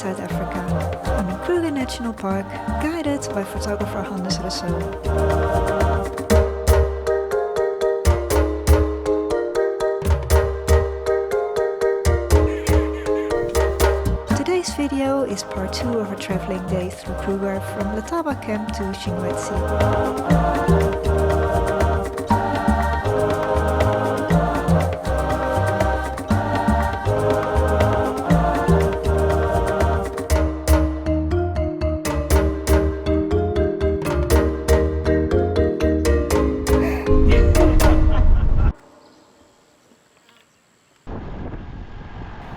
South Africa. I'm in Kruger National Park, guided by photographer Hannes Rossouw. Today's video is part 2 of a traveling day through Kruger from Letaba camp to Shingwedzi.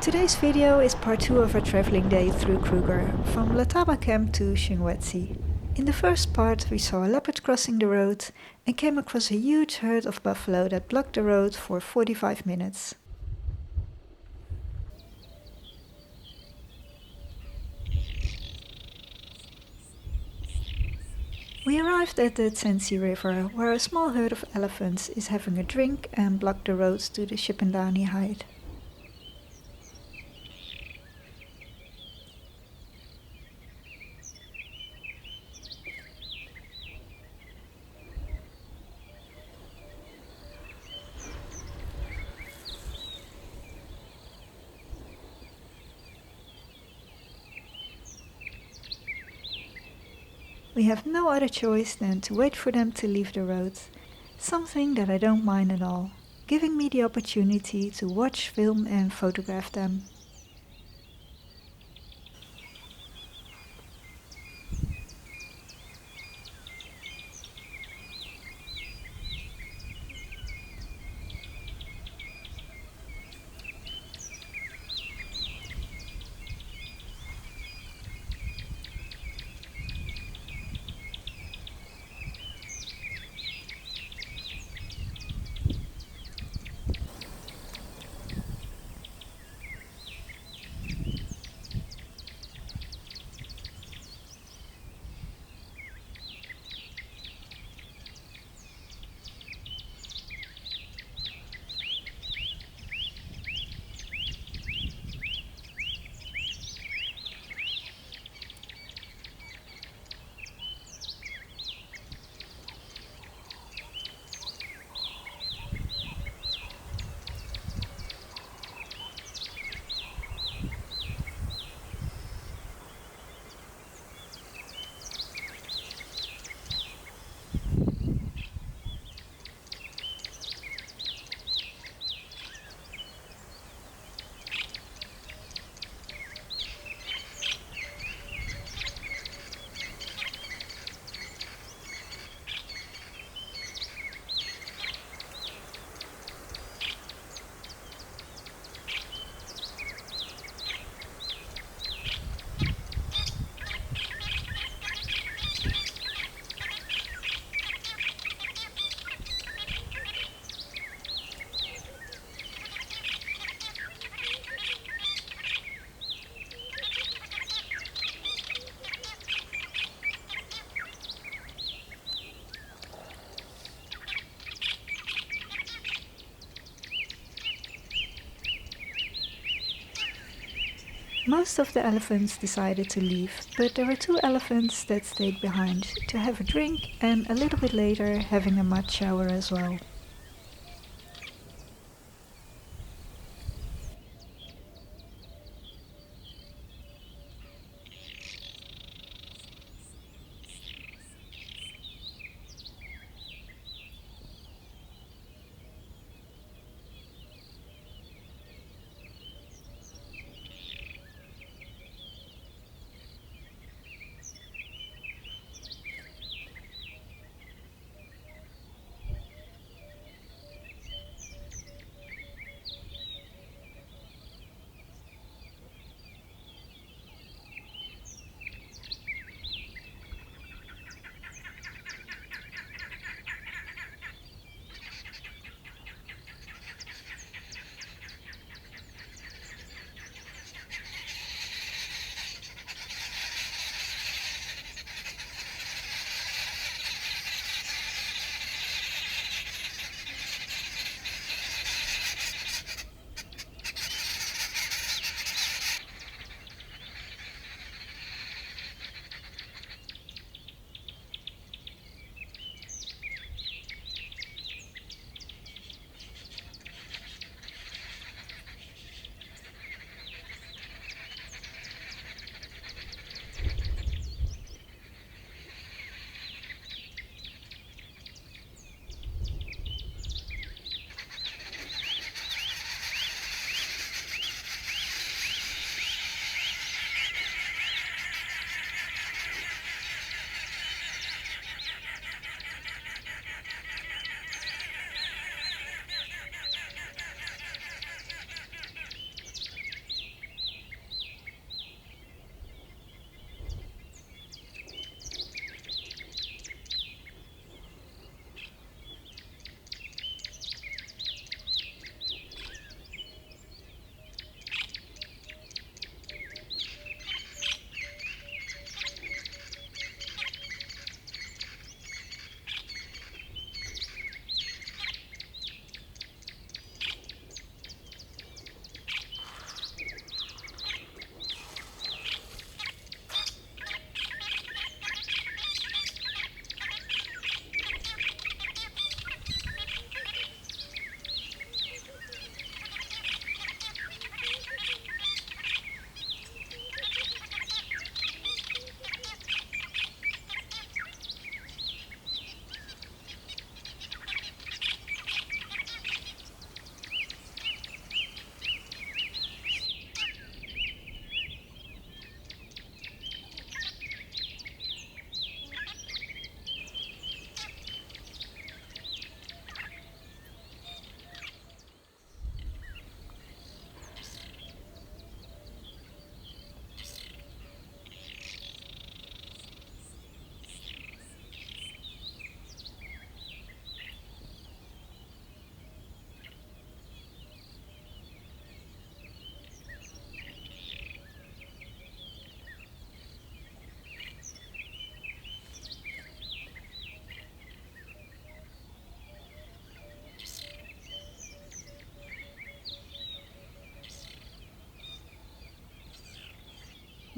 Today's video is part 2 of a traveling day through Kruger, from Letaba camp to Shingwedzi. In the first part we saw a leopard crossing the road and came across a huge herd of buffalo that blocked the road for 45 minutes. We arrived at the Tsendze river, where a small herd of elephants is having a drink and blocked the roads to the Shipandani hide. We have no other choice than to wait for them to leave the road, something that I don't mind at all, giving me the opportunity to watch, film and photograph them. Most of the elephants decided to leave, but there were 2 elephants that stayed behind to have a drink and a little bit later having a mud shower as well.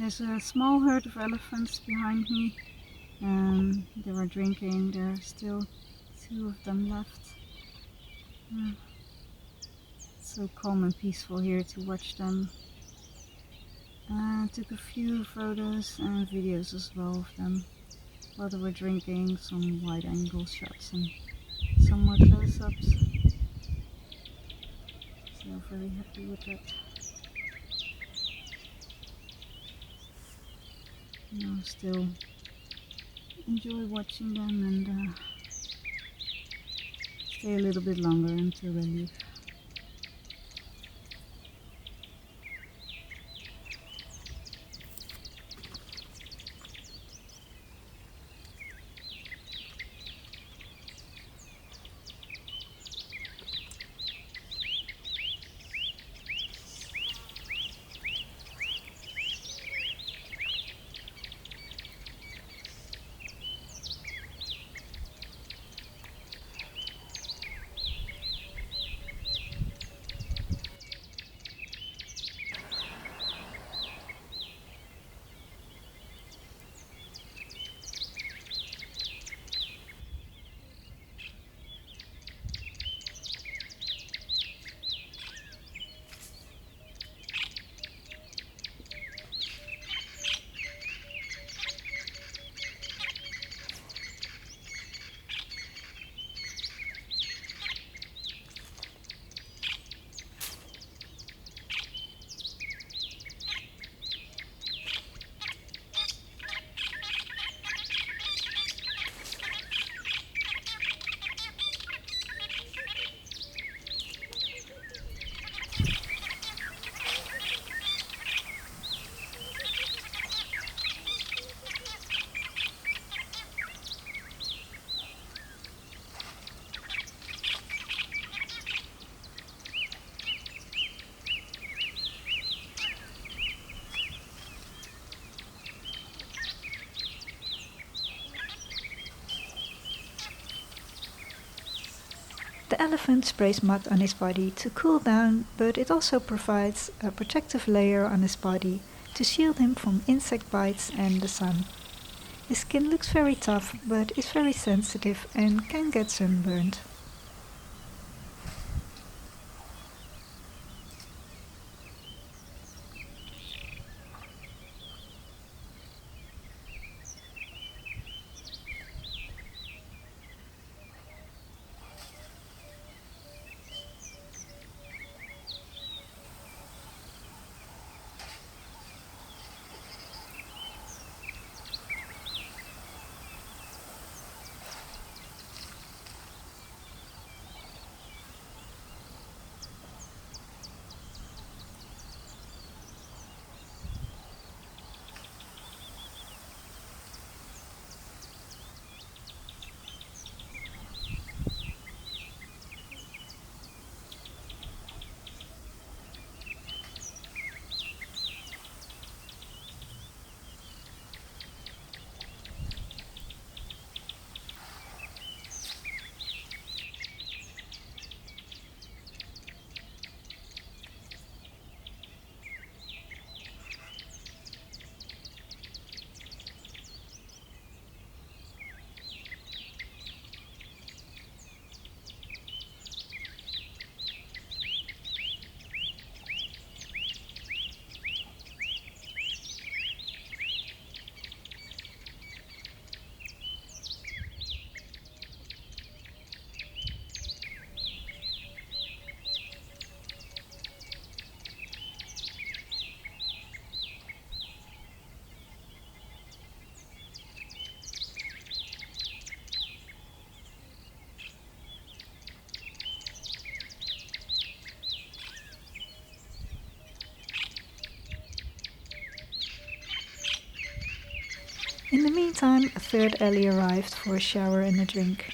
There's a small herd of elephants behind me. They were drinking. There are still 2 of them left. It's so calm and peaceful here to watch them. Took a few photos and videos as well of them while they were drinking, some wide angle shots and some more close-ups. So very happy with that. Still enjoy watching them and stay a little bit longer until they leave. The elephant sprays mud on his body to cool down, but it also provides a protective layer on his body to shield him from insect bites and the sun. His skin looks very tough, but is very sensitive and can get sunburned. In the meantime, a third Ellie arrived for a shower and a drink.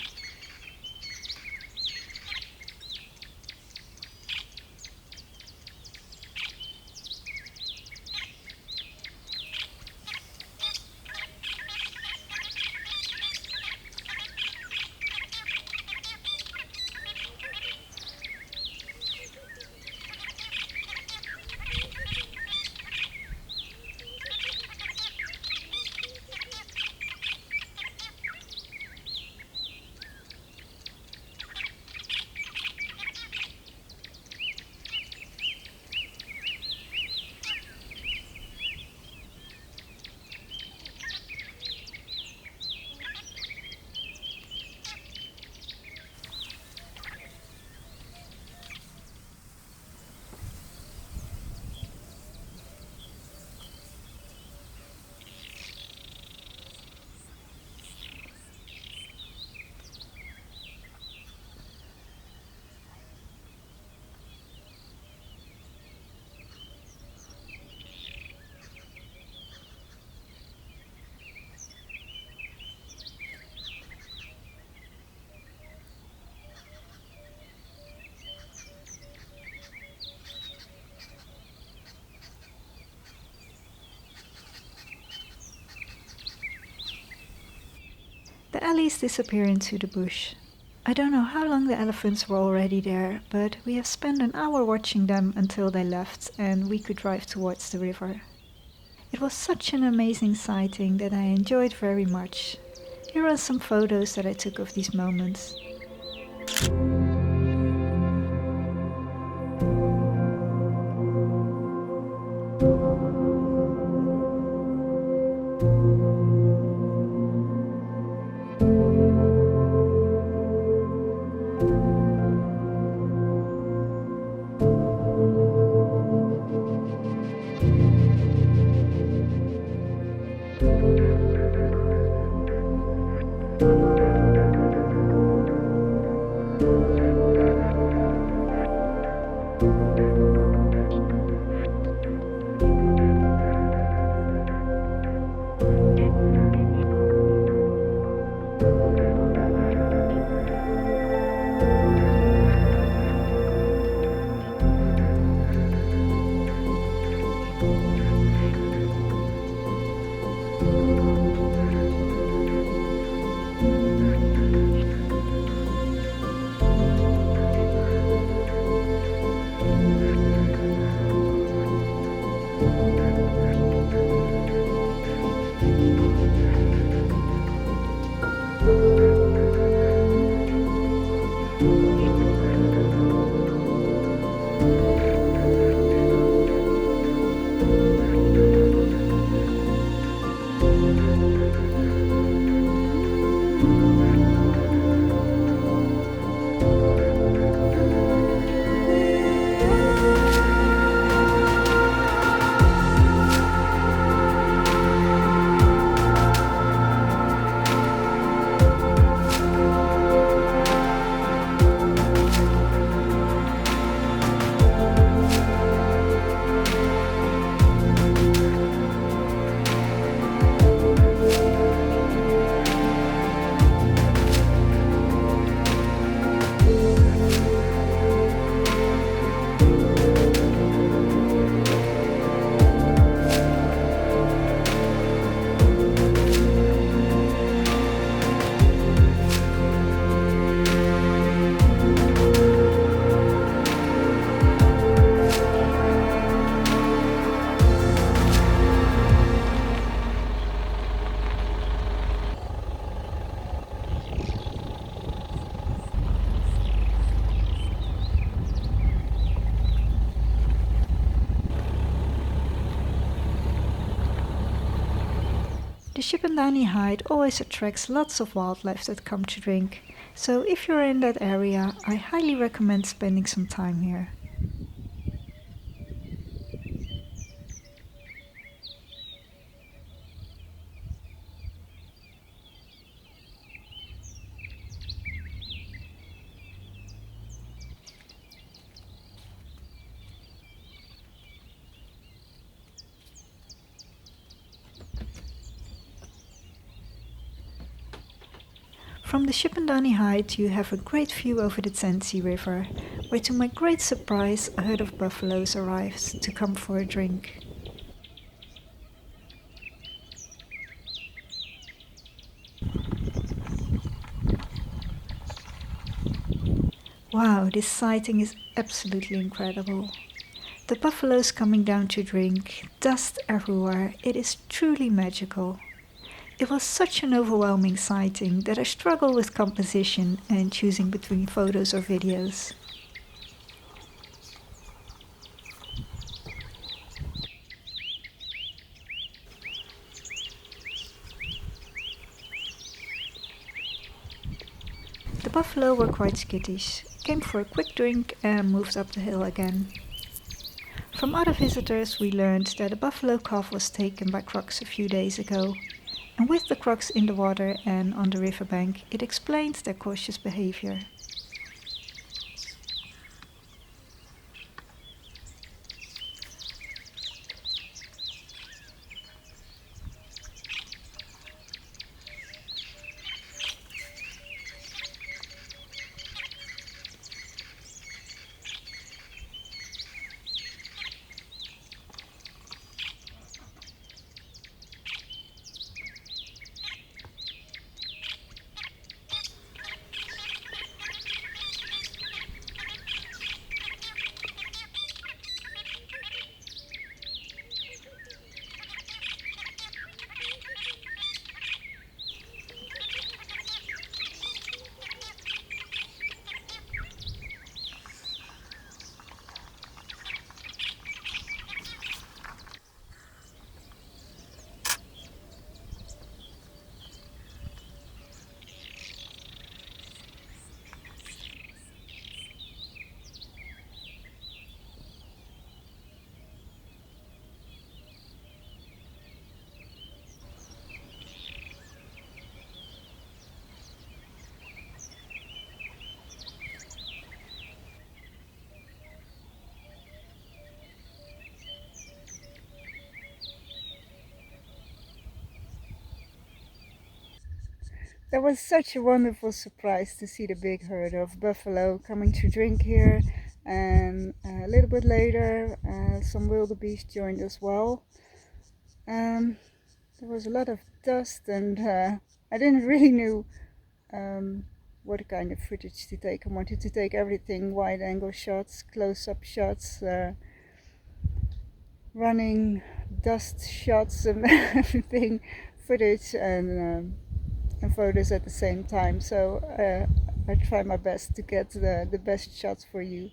The alleys disappear into the bush. I don't know how long the elephants were already there, but we have spent an hour watching them until they left and we could drive towards the river. It was such an amazing sighting that I enjoyed very much. Here are some photos that I took of these moments. The Shipandani hide always attracts lots of wildlife that come to drink, so if you're in that area, I highly recommend spending some time here. From the Shipandani height you have a great view over the Tsendze river, where to my great surprise a herd of buffaloes arrives to come for a drink. Wow, this sighting is absolutely incredible. The buffaloes coming down to drink, dust everywhere, it is truly magical. It was such an overwhelming sighting that I struggle with composition and choosing between photos or videos. The buffalo were quite skittish, came for a quick drink and moved up the hill again. From other visitors we learned that a buffalo calf was taken by crocs a few days ago. And with the crocs in the water and on the riverbank, it explains their cautious behavior. That was such a wonderful surprise to see the big herd of buffalo coming to drink here, and a little bit later some wildebeest joined as well. There was a lot of dust, and I didn't really know what kind of footage to take. I wanted to take everything, wide angle shots, close-up shots, running dust shots and everything, footage and photos at the same time. So I try my best to get the best shots for you.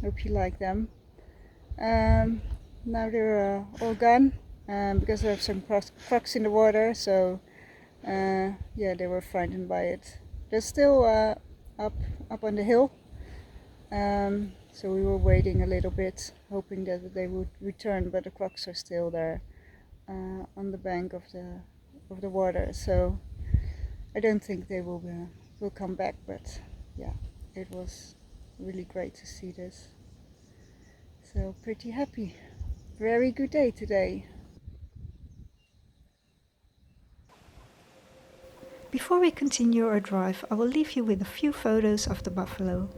Hope you like them. Now they're all gone because I have some crocs in the water, so yeah, they were frightened by it. They're still up on the hill, so we were waiting a little bit, hoping that they would return, but the crocs are still there on the bank of the water. So I don't think they will come back. But yeah, it was really great to see this. So pretty happy. Very good day today. Before we continue our drive, I will leave you with a few photos of the buffalo.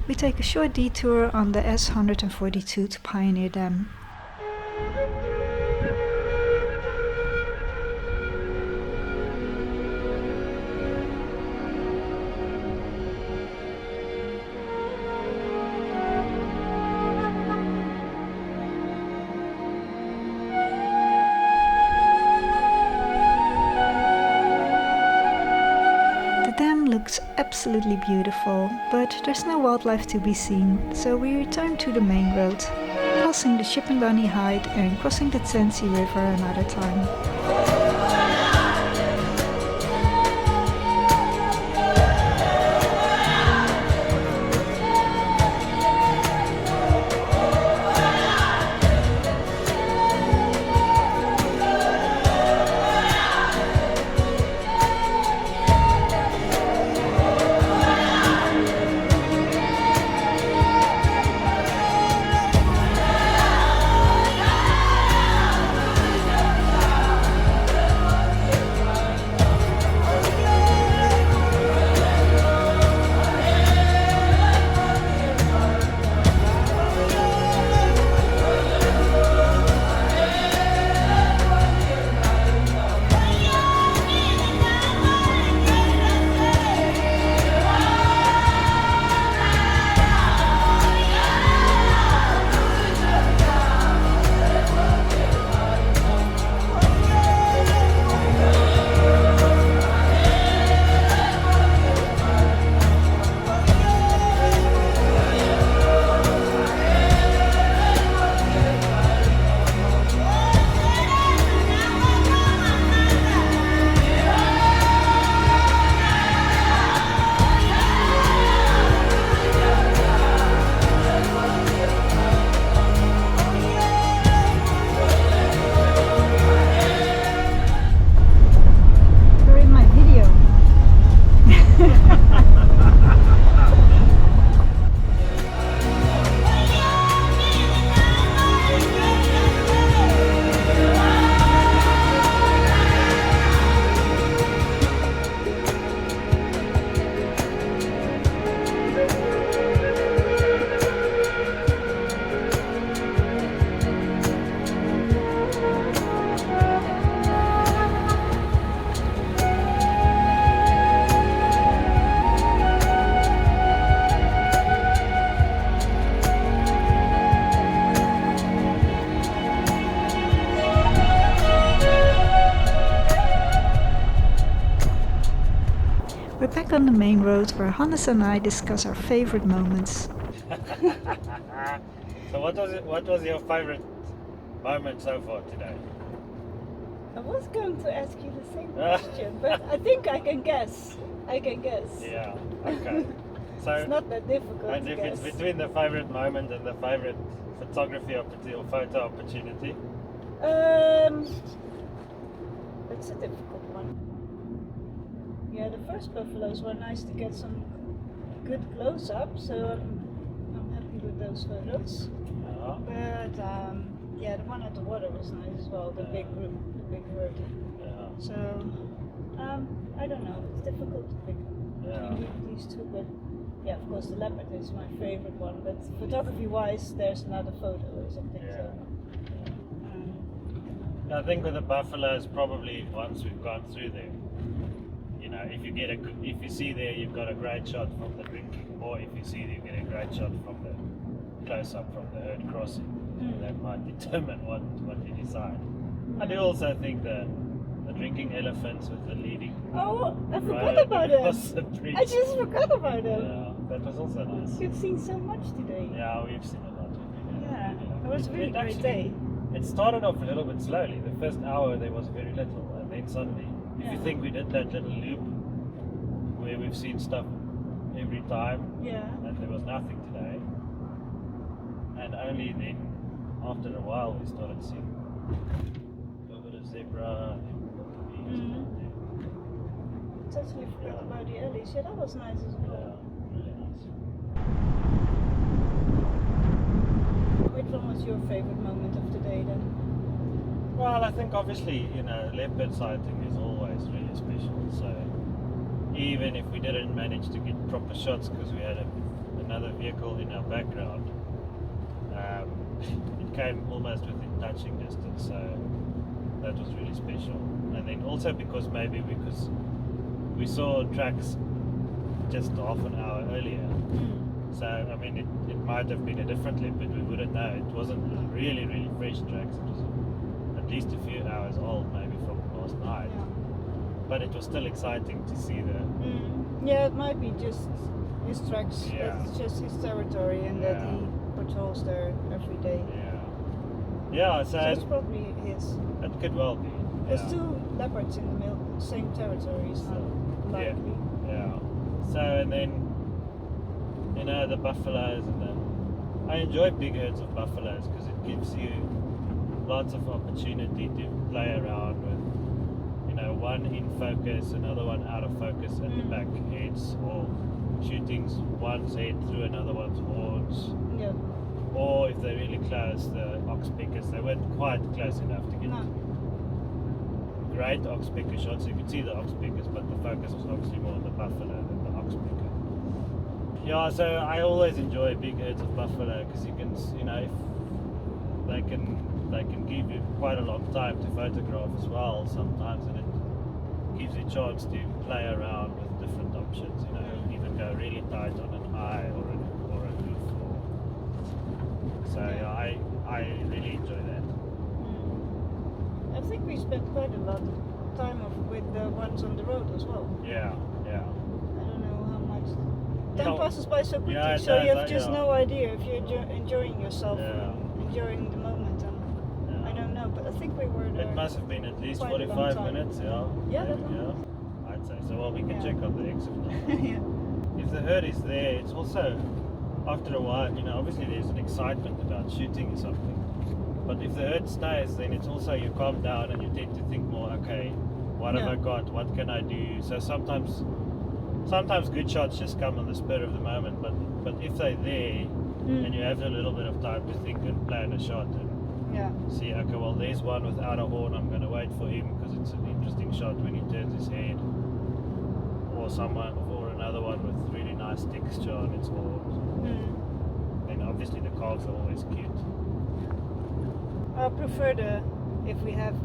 We take a short detour on the S142 to Pioneer Dam. looks absolutely beautiful, but there's no wildlife to be seen, so we return to the main road, passing the Shipandani Height and crossing the Tsendze river another time. We're back on the main road where Hannes and I discuss our favorite moments. So what was your favorite moment so far today? I was going to ask you the same question, but I think I can guess. Yeah, okay. So It's not that difficult and to if guess. it's between the favorite moment and the favorite photography opportunity or photo opportunity? That's a difficult one. Yeah, the first buffaloes were nice to get some good close-up, so I'm happy with those photos. Yeah. But yeah, the one at the water was nice as well, the big group, the big herd. Yeah. So I don't know, it's difficult to pick Yeah. between these two, but yeah, of course the leopard is my favorite one, but photography-wise there's another photo or something. Yeah. So, I think with the buffaloes, probably once we've gone through them, you know, if you see there, you've got a great shot from the drinking, or if you see you get a great shot from the close up from the herd crossing, that might determine what you decide. I do also think the drinking elephants with the leading. Oh, I forgot right about them. across the bridge. I just forgot about them. Yeah, that was also nice. You've seen so much today. Yeah, we've seen a lot of it. Yeah, it was a really It great actually- day. It started off a little bit slowly. The first hour there was very little, and then suddenly, if you Yeah. think we did that little loop where we've seen stuff every time, Yeah. and there was nothing today, and only then, after a while, we started seeing a little bit of zebra and wildebeest. Totally forgot about the alleys. Yeah, that was nice as Yeah, well. really nice. Which one was your favorite moment of the day then? Well, I think obviously, you know, leopard sighting is always really special. So even if we didn't manage to get proper shots because we had another vehicle in our background, it came almost within touching distance. So that was really special. And then also because we saw tracks just half an hour earlier. So, I mean, it might have been a different leopard, we wouldn't know. It wasn't really, really fresh tracks. It was at least a few hours old, maybe from last night. Yeah. But it was still exciting to see Yeah, it might be just his tracks. Yeah. It's just his territory, and that Yeah. he patrols there every day. Yeah, So so it's probably his. it could well be. There's Yeah. 2 leopards in the same territory, is not likely. Yeah. So and then the buffaloes, and then I enjoy big herds of buffaloes because it gives you lots of opportunity to play around with. One in focus, another one out of focus at the back heads, or shootings one's head through another one's horns. Yeah. Or if they're really close, the ox pickers, they weren't quite close enough to get No. great ox picker shots. You could see the ox pickers, but the focus was obviously more on the buffalo than the ox picker. Yeah, so I always enjoy big herds of buffalo because you can, if they can give you quite a long time to photograph as well sometimes, and it gives you a chance to play around with different options. Even go really tight on an eye or a hoof. So yeah, I really enjoy that. I think we spent quite a lot of time with the ones on the road as well. Yeah. I don't know how much. Time Yeah. passes by so quickly, Yeah, it so you does, have just yeah. no idea if you're enjoying yourself Yeah. and enjoying the moment. And Yeah. I don't know, but I think we were there. It must have been at least quite a long 45 time. minutes, yeah. Yeah, that Maybe, long. yeah. I'd say so. Well, we can Yeah. check on the exit. Yeah. If the herd is there, it's also, after a while, obviously there's an excitement about shooting something. But if the herd stays, then it's also, you calm down and you tend to think more, okay, what have Yeah. I got? What can I do? So sometimes good shots just come on the spur of the moment. But if they're there and you have a little bit of time to think and plan a shot and Yeah. see, okay, well, there's one without a horn, I'm going to wait for him because it's an interesting shot when he turns his head. Or another one with really nice texture on its horns. And obviously the calves are always cute. I prefer if we have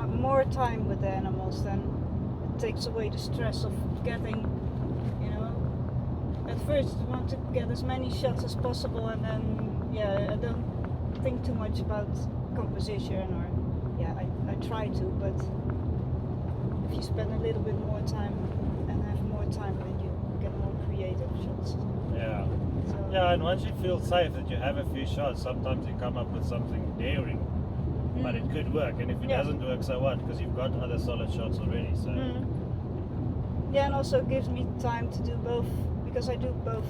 more time with the animals, then it takes away the stress of getting, at first you want to get as many shots as possible, and then, I don't think too much about composition, or, I try to, but if you spend a little bit more time and have more time, then you get more creative shots. Yeah. So, Yeah, and once you feel safe that you have a few shots, sometimes you come up with something daring, but it could work. And if it doesn't work, so what? Because you've got other solid shots already. So Yeah, and also it gives me time to do both, because I do both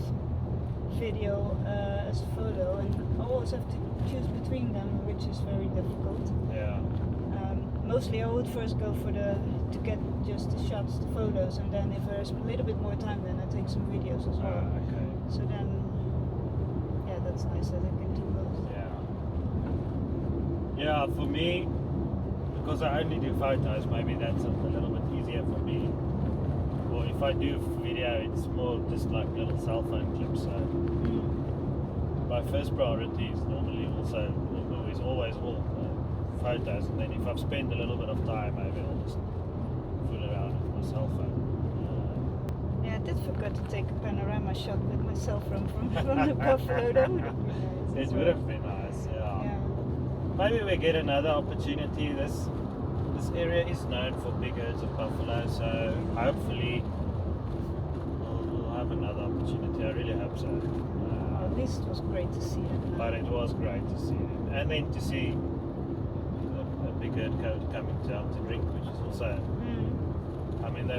video as photo, and I always have to choose between them, which is very difficult. yeah, Mostly I would first go to get just the shots, the photos, and then if there's a little bit more time, then I take some videos as well. okay, So then, that's nice that I can do both. yeah. For me, because I only do photos, maybe that's a little bit easier for me. Or if I do video, it's more just like little cell phone clips. So my first priority is normally always all photos, and then if I've spent a little bit of time, maybe I'll just fool around with my cell phone. Yeah, I did forget to take a panorama shot with my cell phone from the buffalo. That would have been nice. It as would well. have been nice, yeah. Yeah. Maybe we get another opportunity. This area is known for big herds of buffalo, so hopefully we'll have another opportunity. I really hope so. At least it was great to see it. But it was great to see it, and then to see a big herd coming down to drink, which is also. I mean,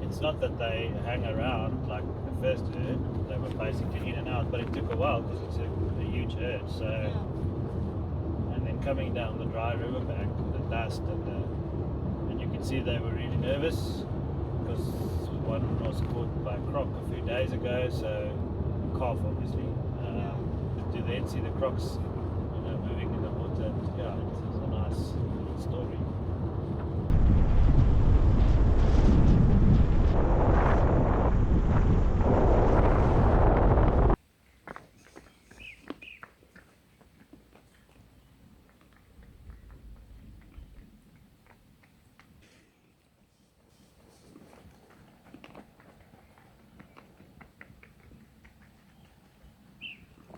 it's not that they hang around like the first herd. They were basically in and out, but it took a while because it's a huge herd. So, and then coming down the dry riverbank with the dust and you could see they were really nervous because one was caught by a croc a few days ago. So, calf obviously. To then see the crocs, moving in the water, it's a nice story.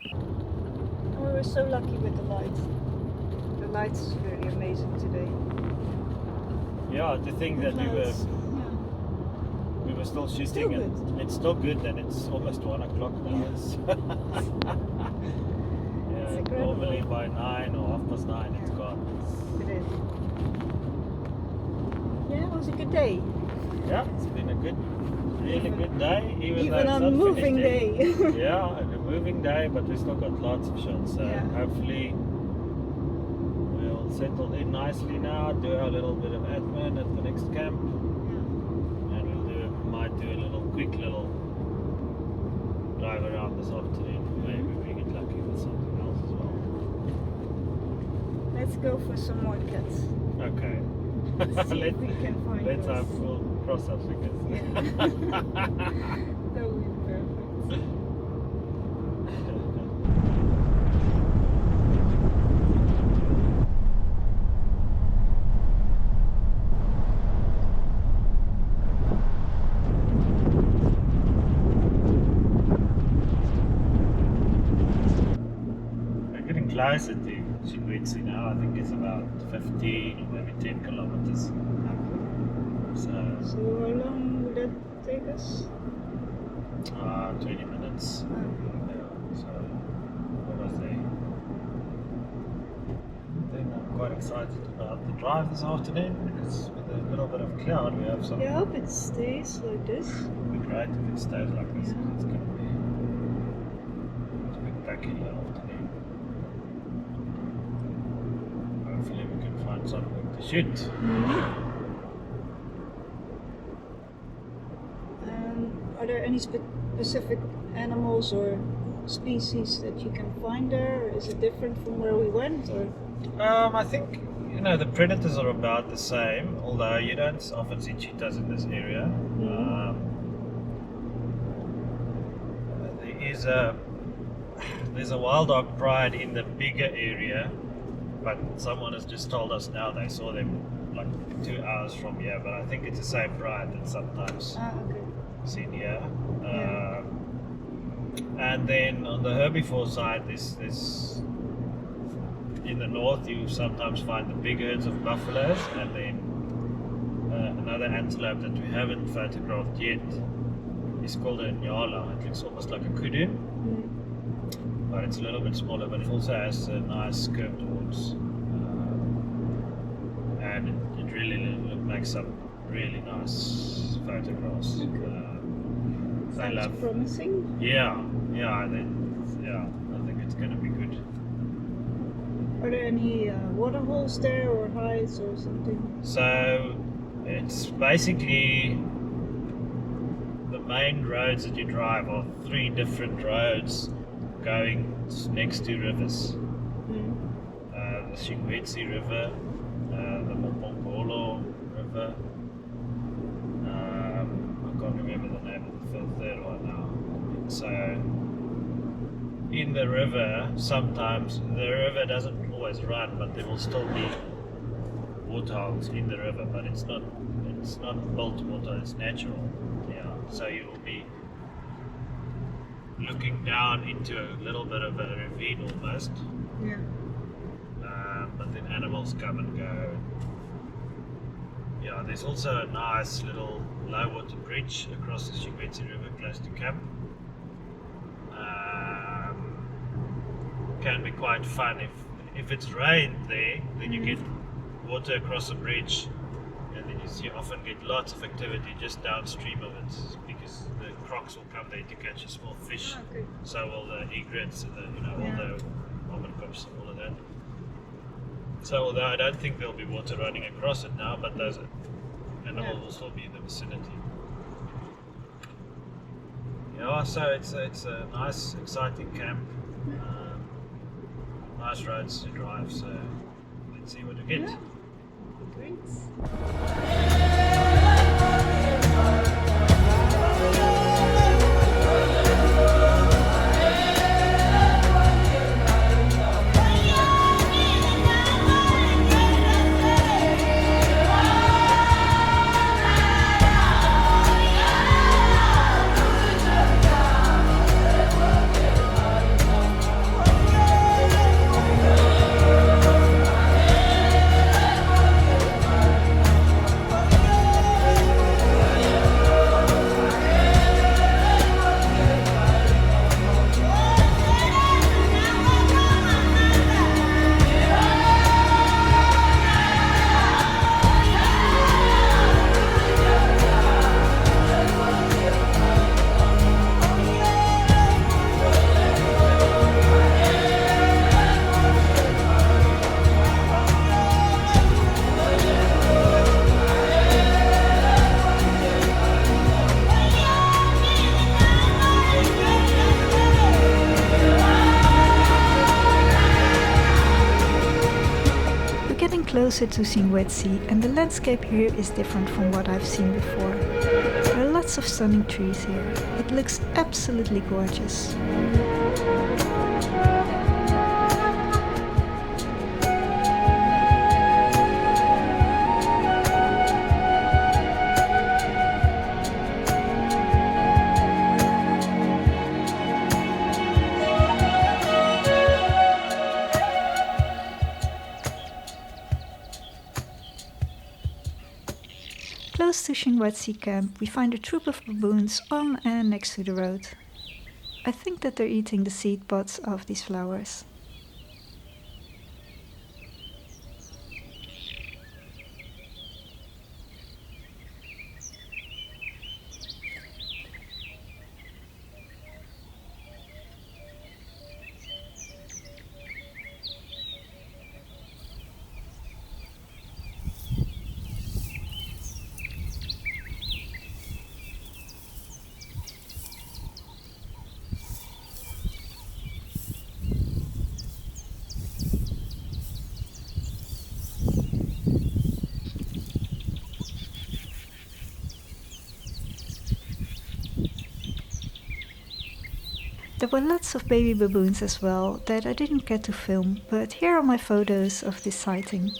We were so lucky with the lights. The lights is really amazing today. Yeah, to think that we Clouds, we're still shooting, Still and good. it's still good, and it's almost 1 o'clock now. It's Yeah, incredible. normally by 9 or 9:30 it's gone. It is. Yeah, it was a good day. Yeah, it's been a really good day, even though Even it's on not moving finished yet. day. Yeah, a moving day, but we still got lots of shots. So Yeah. hopefully we'll settle in nicely now, do a little bit of admin at the next camp, and might do a quick little drive around this afternoon. Maybe we get lucky with something else as well. Let's go for some more cats. Okay. See if we can find Let's those. have we'll cross our fingers. That would be perfect. We're getting closer to Shingwedzi now. I think it's about 15 or maybe 10 kilometers. So So how long would that take us? 20 minutes. Yeah, so what was I? Then I'm quite excited about the drive this afternoon because with a little bit of cloud we have some. Yeah, I hope it stays like this. It'd be great if it stays like this. Yeah. It's going to be a spectacular afternoon. Hopefully we can find something to shoot. Are there any specific animals or species that you can find there? Or is it different from where we went? Or I think the predators are about the same, although you don't often see cheetahs in this area. There's a wild dog pride in the bigger area, but someone has just told us now they saw them like 2 hours from here. But I think it's the same pride that's sometimes okay. seen here. Yeah. And then on the herbivore side, there's in the north you sometimes find the big herds of buffaloes, and then another antelope that we haven't photographed yet is called a nyala. It looks almost like a kudu, but it's a little bit smaller, but it also has nice curved horns, and it really makes some really nice photographs. I Sounds love. promising. Yeah, I think it's gonna be good. Are there any water holes there or heights or something? So it's basically the main roads that you drive are 3 different roads going next to rivers. The Shingwedzi River, the Mopongolo River. I can't remember the name of the third one now. So in the river, sometimes the river doesn't always run, but there will still be waterholes in the river, but it's not built water, it's natural. Yeah. So you will be looking down into a little bit of a ravine almost. Yeah. But then animals come and go. Yeah, there's also a nice little low water bridge across the Shingwedzi River close to camp. Can be quite fun if it's rained there, then you get water across the bridge, and then you often get lots of activity just downstream of it because the crocs will come there to catch a small fish. Okay. So will the egrets and all the almoncops and all of that. So although I don't think there'll be water running across it now, but those animals will still be in the vicinity. Yeah, so it's a nice, exciting camp. Nice roads to drive, so let's see what we get. Yeah. Great. closer to Shingwedzi, and the landscape here is different from what I've seen before. There are lots of stunning trees here. It looks absolutely gorgeous. Close to Shingwedzi camp, we find a troop of baboons on and next to the road. I think that they're eating the seed pods of these flowers. There were lots of baby baboons as well that I didn't get to film, but here are my photos of this sighting.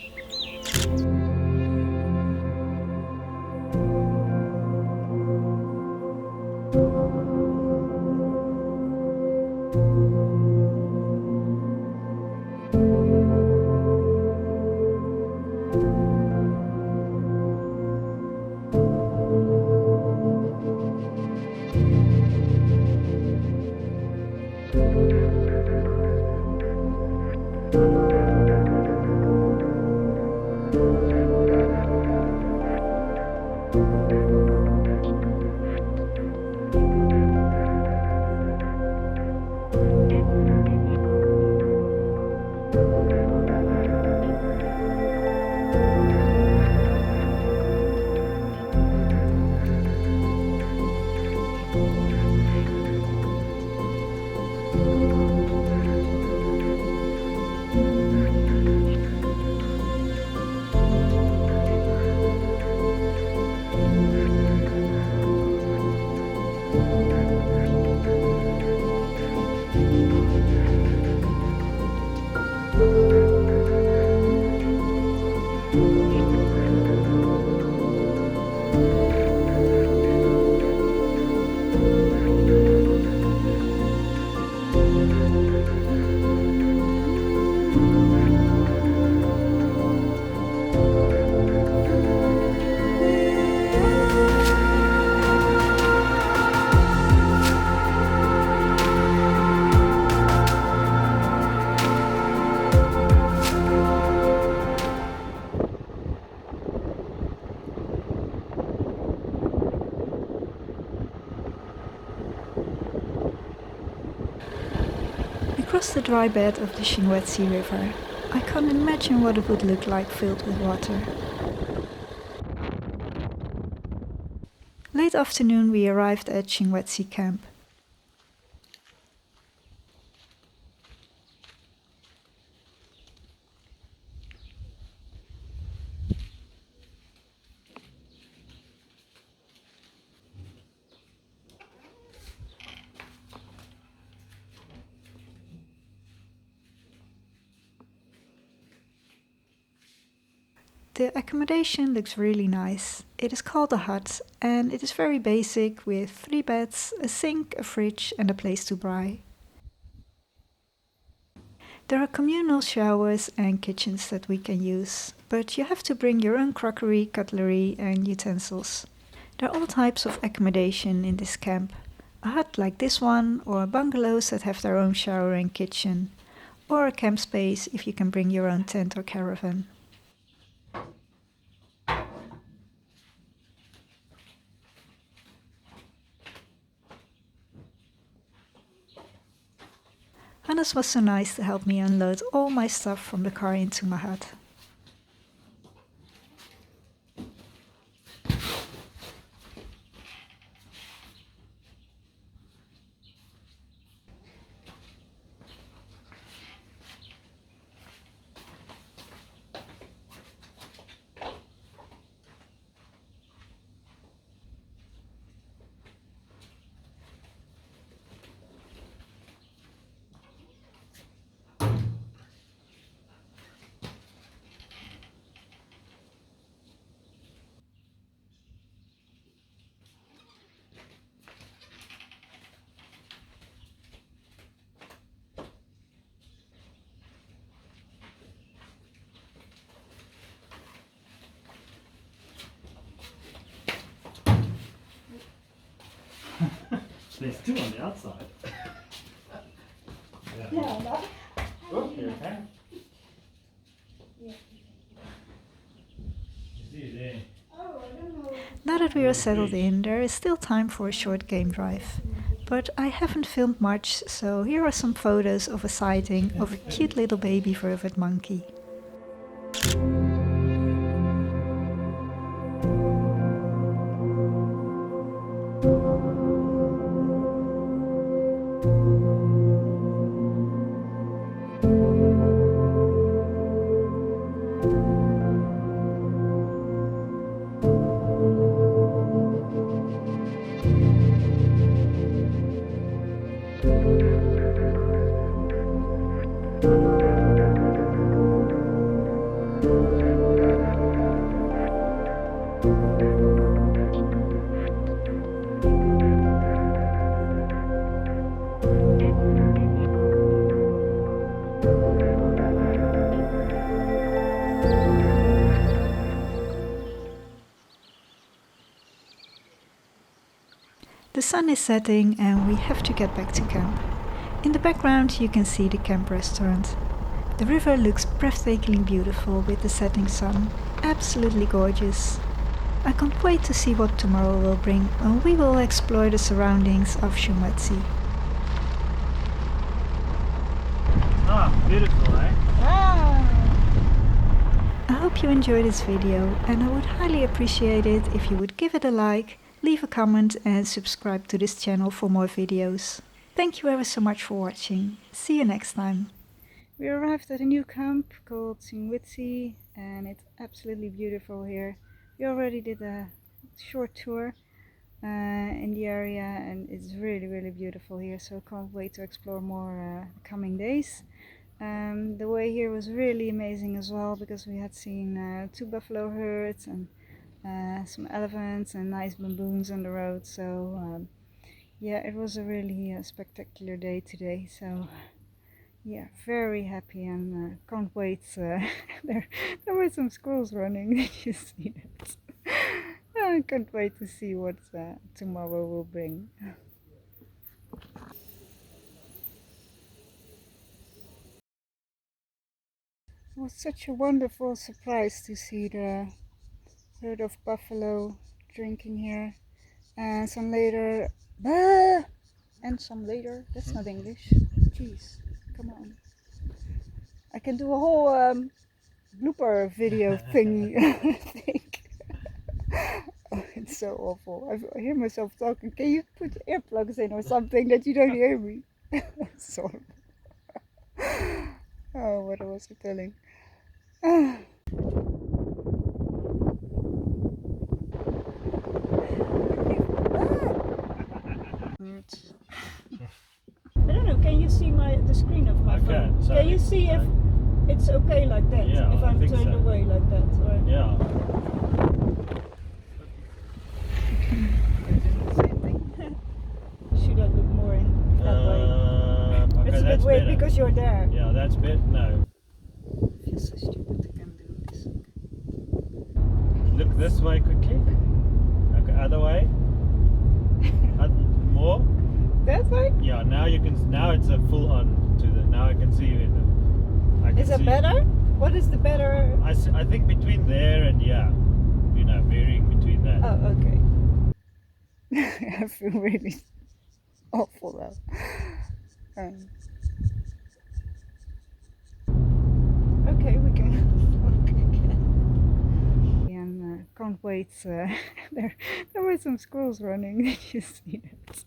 We crossed the dry bed of the Shingwedzi River. I can't imagine what it would look like filled with water. Late afternoon we arrived at Shingwedzi camp. The accommodation looks really nice. It is called a hut and it is very basic with 3 beds, a sink, a fridge and a place to braai. There are communal showers and kitchens that we can use, but you have to bring your own crockery, cutlery and utensils. There are all types of accommodation in this camp. A hut like this one, or bungalows that have their own shower and kitchen, or a camp space if you can bring your own tent or caravan. Hannes was so nice to help me unload all my stuff from the car into my hut. There's two on the outside. Yeah. Oh, here, okay. See there. Now that we are settled in, there is still time for a short game drive. But I haven't filmed much, so here are some photos of a sighting of a cute little baby vervet monkey. The sun is setting and we have to get back to camp. In the background you can see the camp restaurant. The river looks breathtakingly beautiful with the setting sun. Absolutely gorgeous. I can't wait to see what tomorrow will bring when we will explore the surroundings of Shingwedzi. Ah, beautiful, eh? I hope you enjoyed this video and I would highly appreciate it if you would give it a like, leave a comment and subscribe to this channel for more videos. Thank you ever so much for watching. See you next time. We arrived at a new camp called Shingwedzi and it's absolutely beautiful here. We already did a short tour in the area and it's really beautiful here, so I can't wait to explore more coming days. The way here was really amazing as well because we had seen 2 buffalo herds and some elephants and nice baboons on the road, so yeah, it was a really spectacular day today, so yeah, very happy and can't wait. There were some squirrels running. Did you see that? I can't wait to see what tomorrow will bring. It was such a wonderful surprise to see the herd of buffalo drinking here, and some later, and some later. That's not English. Jeez, come on. I can do a whole blooper video thingy. I think. Oh, it's so awful. I hear myself talking. Can you put earplugs in or something that you don't hear me? Sorry. Oh, what was I telling? I don't know. Can you see the screen of my phone? So can you see if it's okay like that? Yeah, if I'm turned away like that, or yeah. should I look more in that way? Okay, It's a bit that's weird better. because you're there. Yeah, that's better. No. I feel so stupid again doing this. Look this way quickly. Okay, other way. More. That way? Yeah, now you can. Now it's a full on to the. Now I can see you in the. I can Is it see, better? What is the better? I think between there and yeah, you know, varying between that. Oh, okay. I feel really awful though. Okay, we can talk again. And can't wait. There were some squirrels running. Did you see that?